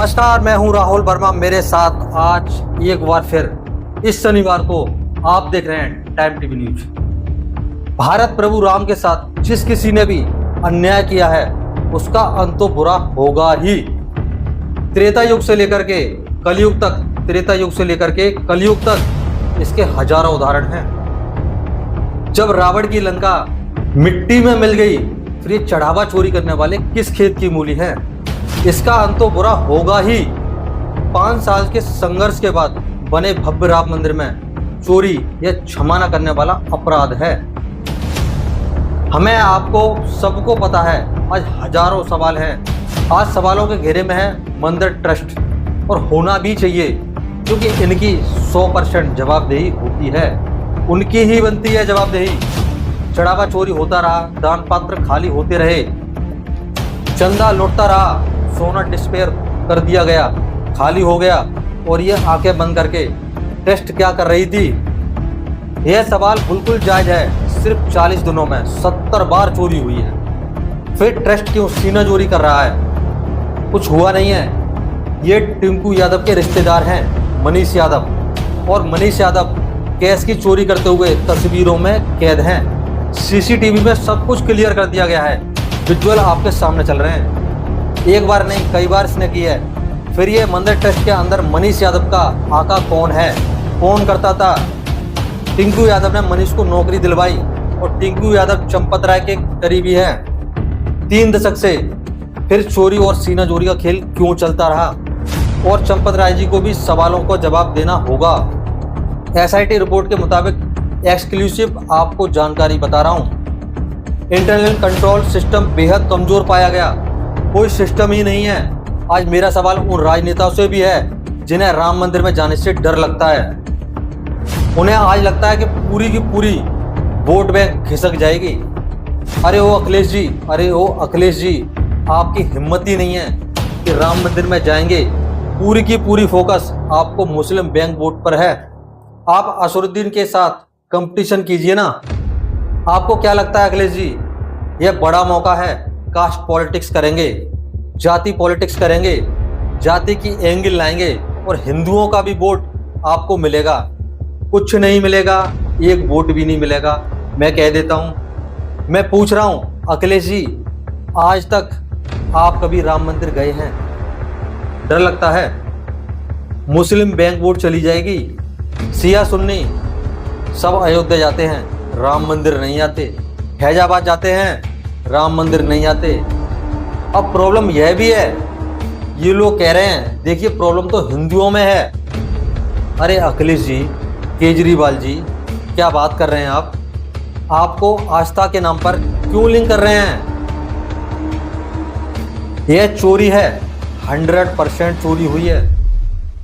नमस्कार, मैं हूं राहुल वर्मा। मेरे साथ आज एक बार फिर इस शनिवार को आप देख रहे हैं टाइम टीवी न्यूज। भारत प्रभु राम के साथ जिस किसी ने भी अन्याय किया है उसका अंत तो बुरा होगा ही। त्रेता युग से लेकर के कलयुग तक, त्रेता युग से लेकर के कलयुग तक इसके हजारों उदाहरण हैं। जब रावण की लंका मिट्टी में मिल गई, फिर ये चढ़ावा चोरी करने वाले किस खेत की मूली हैं? इसका अंत तो बुरा होगा ही। 5 साल के संघर्ष के बाद बने भव्य राम मंदिर में चोरी यह क्षमा न करने वाला अपराध है। हमें, आपको, सबको पता है आज हजारों सवाल हैं। आज सवालों के घेरे में है मंदिर ट्रस्ट, और होना भी चाहिए क्योंकि इनकी 100% जवाबदेही होती है। उनकी ही बनती है जवाबदेही। चढ़ावा चोरी होता रहा, दान पात्र खाली होते रहे, चंदा लौटता रहा, सोना डिस्पेयर कर दिया गया, खाली हो गया, और ये आंखें बंद करके टेस्ट क्या कर रही थी? यह सवाल बिल्कुल जायज है। सिर्फ 40 दिनों में 70 बार चोरी हुई है, फिर ट्रस्ट क्यों सीना चोरी कर रहा है? कुछ हुआ नहीं है। ये टिंकू यादव के रिश्तेदार हैं, मनीष यादव, और मनीष यादव कैश की चोरी करते हुए तस्वीरों में कैद हैं। सीसीटीवी में सब कुछ क्लियर कर दिया गया है, विजुअल आपके सामने चल रहे हैं। एक बार नहीं, कई बार इसने की है। फिर ये मंदिर ट्रस्ट के अंदर मनीष यादव का आका कौन है, कौन करता था? टिंकू यादव ने मनीष को नौकरी दिलवाई, और टिंकू यादव चंपत राय के करीबी हैं 3 दशक से। फिर चोरी और सीना चोरी का खेल क्यों चलता रहा? और चंपत राय जी को भी सवालों का जवाब देना होगा। एसआईटी रिपोर्ट के मुताबिक एक्सक्लूसिव आपको जानकारी बता रहा हूं, इंटरनल कंट्रोल सिस्टम बेहद कमजोर पाया गया। कोई सिस्टम ही नहीं है। आज मेरा सवाल उन राजनेताओं से भी है जिन्हें राम मंदिर में जाने से डर लगता है। उन्हें आज लगता है कि पूरी की पूरी वोट बैंक खिसक जाएगी। अरे ओ अखिलेश जी, अरे ओ अखिलेश जी, आपकी हिम्मत ही नहीं है कि राम मंदिर में जाएंगे। पूरी की पूरी फोकस आपको मुस्लिम बैंक वोट पर है। आप असरुद्दीन के साथ कंपटीशन कीजिए ना। आपको क्या लगता है अखिलेश जी, यह बड़ा मौका है? कास्ट पॉलिटिक्स करेंगे, जाति पॉलिटिक्स करेंगे, जाति की एंगल लाएंगे, और हिंदुओं का भी वोट आपको मिलेगा? कुछ नहीं मिलेगा, एक वोट भी नहीं मिलेगा। मैं कह देता हूं, मैं पूछ रहा हूं अखिलेश जी, आज तक आप कभी राम मंदिर गए हैं? डर लगता है? मुस्लिम बैंक वोट चली जाएगी। सिया सुन्नी सब अयोध्या जाते हैं, राम मंदिर नहीं आते। फैजाबाद जाते हैं, राम मंदिर नहीं आते। अब प्रॉब्लम यह भी है, ये लोग कह रहे हैं देखिए प्रॉब्लम तो हिंदुओं में है। अरे अखिलेश जी, केजरीवाल जी, क्या बात कर रहे हैं आप? आपको आस्था के नाम पर क्यों लिंक कर रहे हैं? यह चोरी है, 100% चोरी हुई है।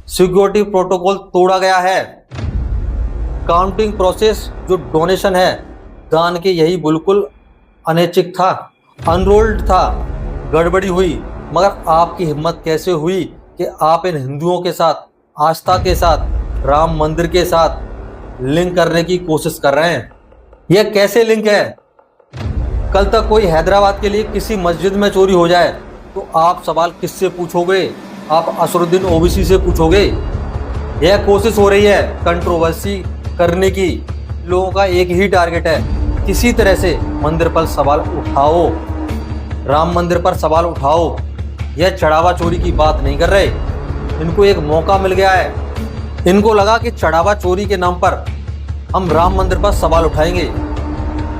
सिक्योरिटी प्रोटोकॉल तोड़ा गया है। काउंटिंग प्रोसेस जो डोनेशन है दान के, यही बिल्कुल अनैतिक था, अनरोल्ड था, गड़बड़ी हुई। मगर आपकी हिम्मत कैसे हुई कि आप इन हिंदुओं के साथ, आस्था के साथ, राम मंदिर के साथ लिंक करने की कोशिश कर रहे हैं? यह कैसे लिंक है? कल तक कोई हैदराबाद के लिए किसी मस्जिद में चोरी हो जाए तो आप सवाल किससे पूछोगे? आप असरुद्दीन ओवैसी से पूछोगे? यह कोशिश हो रही है कंट्रोवर्सी करने की। लोगों का एक ही टारगेट है, किसी तरह से मंदिर पर सवाल उठाओ, राम मंदिर पर सवाल उठाओ। यह चढ़ावा चोरी की बात नहीं कर रहे। इनको एक मौका मिल गया है। इनको लगा कि चढ़ावा चोरी के नाम पर हम राम मंदिर पर सवाल उठाएंगे।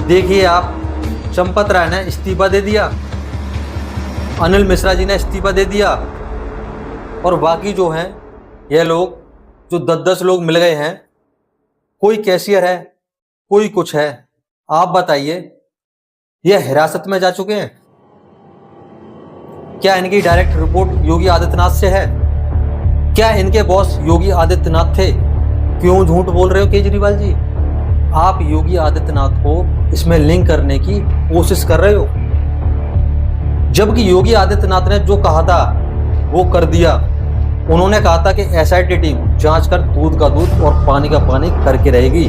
देखिए आप, चंपत राय ने इस्तीफा दे दिया, अनिल मिश्रा जी ने इस्तीफा दे दिया, और बाकी जो हैं यह लोग जो 10-10 लोग मिल गए हैं, कोई कैशियर है, कोई कुछ है। आप बताइए, यह हिरासत में जा चुके हैं। क्या इनकी डायरेक्ट रिपोर्ट योगी आदित्यनाथ से है? क्या इनके बॉस योगी आदित्यनाथ थे? क्यों झूठ बोल रहे हो केजरीवाल जी? आप योगी आदित्यनाथ को इसमें लिंक करने की कोशिश कर रहे हो, जबकि योगी आदित्यनाथ ने जो कहा था वो कर दिया। उन्होंने कहा था कि एसआईटी टीम जांच कर दूध का दूध और पानी का पानी करके रहेगी।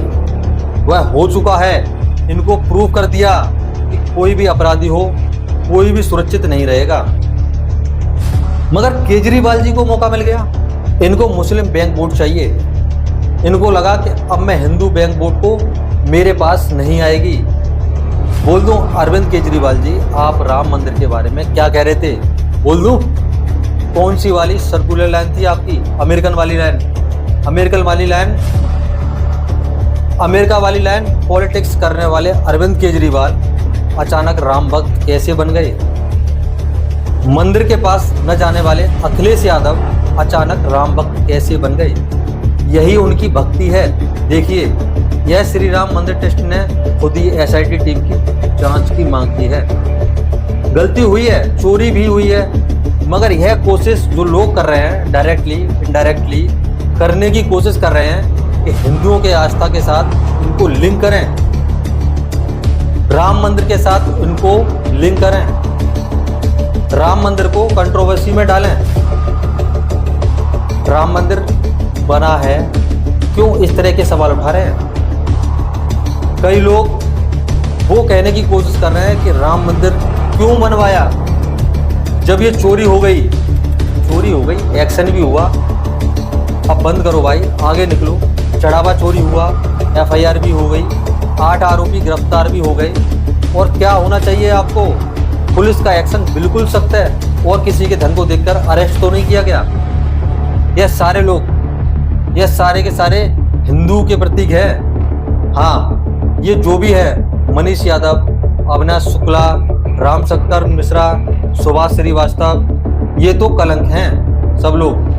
वह हो चुका है। इनको प्रूव कर दिया कि कोई भी अपराधी हो, कोई भी सुरक्षित नहीं रहेगा। मगर केजरीवाल जी को मौका मिल गया। इनको मुस्लिम बैंक वोट चाहिए। इनको लगा कि अब मैं हिंदू बैंक वोट को मेरे पास नहीं आएगी। बोल दूं अरविंद केजरीवाल जी, आप राम मंदिर के बारे में क्या कह रहे थे? बोल दूं कौन सी वाली सर्कुलर लाइन थी आपकी? अमेरिकन वाली लाइन, अमेरिका वाली लाइन। पॉलिटिक्स करने वाले अरविंद केजरीवाल अचानक राम भक्त कैसे बन गए? मंदिर के पास न जाने वाले अखिलेश यादव अचानक राम भक्त कैसे बन गए? यही उनकी भक्ति है। देखिए, यह श्री राम मंदिर ट्रस्ट ने खुद ही एसआईटी टीम की जांच की मांग की है। गलती हुई है, चोरी भी हुई है, मगर यह कोशिश जो लोग कर रहे हैं डायरेक्टली इनडायरेक्टली करने की कोशिश कर रहे हैं कि हिंदुओं के आस्था के साथ इनको लिंक करें, राम मंदिर के साथ इनको लिंक करें, राम मंदिर को कंट्रोवर्सी में डालें। राम मंदिर बना है, क्यों इस तरह के सवाल उठा रहे हैं? कई लोग वो कहने की कोशिश कर रहे हैं कि राम मंदिर क्यों बनवाया जब ये चोरी हो गई, एक्शन भी हुआ, अब बंद करो भाई, आगे निकलो। चढ़ावा चोरी हुआ, एफआईआर भी हो गई, 8 आरोपी गिरफ्तार भी हो गए। और क्या होना चाहिए आपको? पुलिस का एक्शन बिल्कुल सख्त है और किसी के धन को देखकर अरेस्ट तो नहीं किया गया। यह सारे लोग, यह सारे के सारे हिंदू के प्रतीक है। हाँ, ये जो भी है, मनीष यादव, अविनाश शुक्ला, राम शक्कर मिश्रा, सुभाष श्रीवास्तव, ये तो कलंक हैं सब लोग।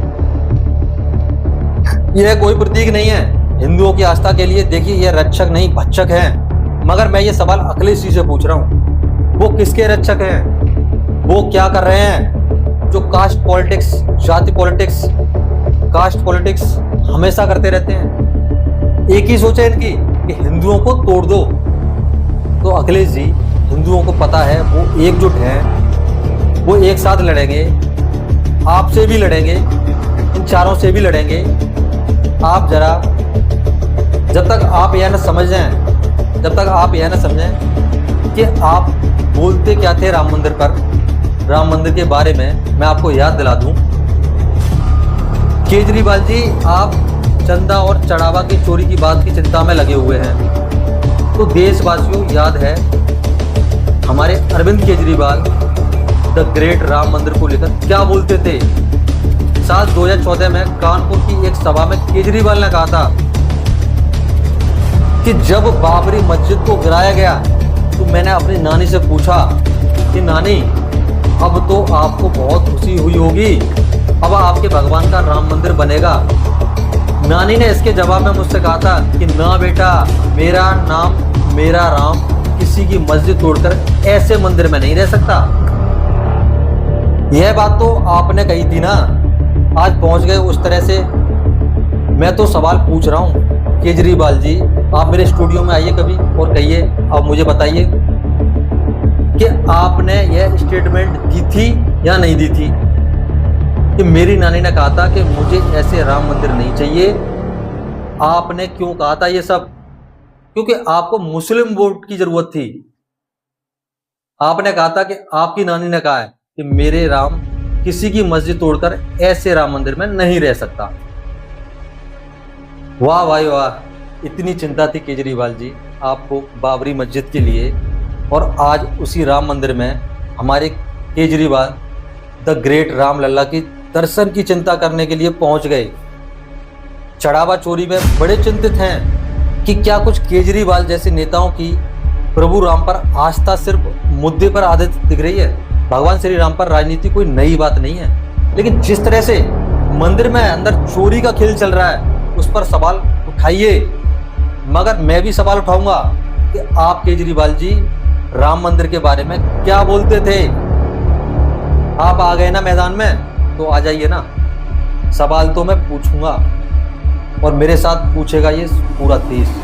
यह कोई प्रतीक नहीं है हिंदुओं की आस्था के लिए। देखिए, ये रक्षक नहीं भक्षक हैं। मगर मैं ये सवाल अखिलेश जी से पूछ रहा हूँ, वो किसके रक्षक हैं? वो क्या कर रहे हैं? जो कास्ट पॉलिटिक्स, जाति पॉलिटिक्स, कास्ट पॉलिटिक्स हमेशा करते रहते हैं। एक ही सोच है इनकी कि हिंदुओं को तोड़ दो। तो अखिलेश जी, हिंदुओं को पता है, वो एकजुट हैं, वो एक साथ लड़ेंगे, आपसे भी लड़ेंगे, इन चारों से भी लड़ेंगे। आप जरा, जब तक आप यह न समझें कि आप बोलते क्या थे राम मंदिर पर, राम मंदिर के बारे में मैं आपको याद दिला दूं। केजरीवाल जी, आप चंदा और चढ़ावा की चोरी की बात की चिंता में लगे हुए हैं। तो देशवासियों, याद है हमारे अरविंद केजरीवाल द ग्रेट राम मंदिर को लेकर क्या बोलते थे? साल 2014 में कानपुर की एक सभा में केजरीवाल ने कहा था कि जब बाबरी मस्जिद को गिराया गया तो मैंने अपनी नानी से पूछा कि नानी, अब तो आपको बहुत खुशी हुई होगी, अब आपके भगवान का राम मंदिर बनेगा। नानी ने इसके जवाब में मुझसे कहा था कि ना बेटा, मेरा नाम मेरा राम किसी की मस्जिद तोड़कर ऐसे मंदिर में नहीं रह सकता। यह बात तो आपने कही थी ना, आज पहुंच गए उस तरह से। मैं तो सवाल पूछ रहा हूं केजरीवाल जी, आप मेरे स्टूडियो में आइए कभी और कहिए, आप मुझे बताइए कि आपने यह स्टेटमेंट दी थी या नहीं दी थी कि मेरी नानी ने कहा था कि मुझे ऐसे राम मंदिर नहीं चाहिए। आपने क्यों कहा था ये सब? क्योंकि आपको मुस्लिम वोट की जरूरत थी। आपने कहा था कि आपकी नानी ने कहा है कि मेरे राम किसी की मस्जिद तोड़कर ऐसे राम मंदिर में नहीं रह सकता। वाह भाई वाह, इतनी चिंता थी केजरीवाल जी आपको बाबरी मस्जिद के लिए, और आज उसी राम मंदिर में हमारे केजरीवाल द ग्रेट राम लल्ला की दर्शन की चिंता करने के लिए पहुंच गए। चढ़ावा चोरी में बड़े चिंतित हैं कि क्या कुछ केजरीवाल जैसे नेताओं की प्रभु राम पर आस्था सिर्फ मुद्दे पर आधारित दिख रही है। भगवान श्री राम पर राजनीति कोई नई बात नहीं है, लेकिन जिस तरह से मंदिर में अंदर चोरी का खेल चल रहा है उस पर सवाल उठाइए। मगर मैं भी सवाल उठाऊंगा कि आप केजरीवाल जी राम मंदिर के बारे में क्या बोलते थे? आप आ गए ना मैदान में, तो आ जाइए ना। सवाल तो मैं पूछूंगा और मेरे साथ पूछेगा ये पूरा देश।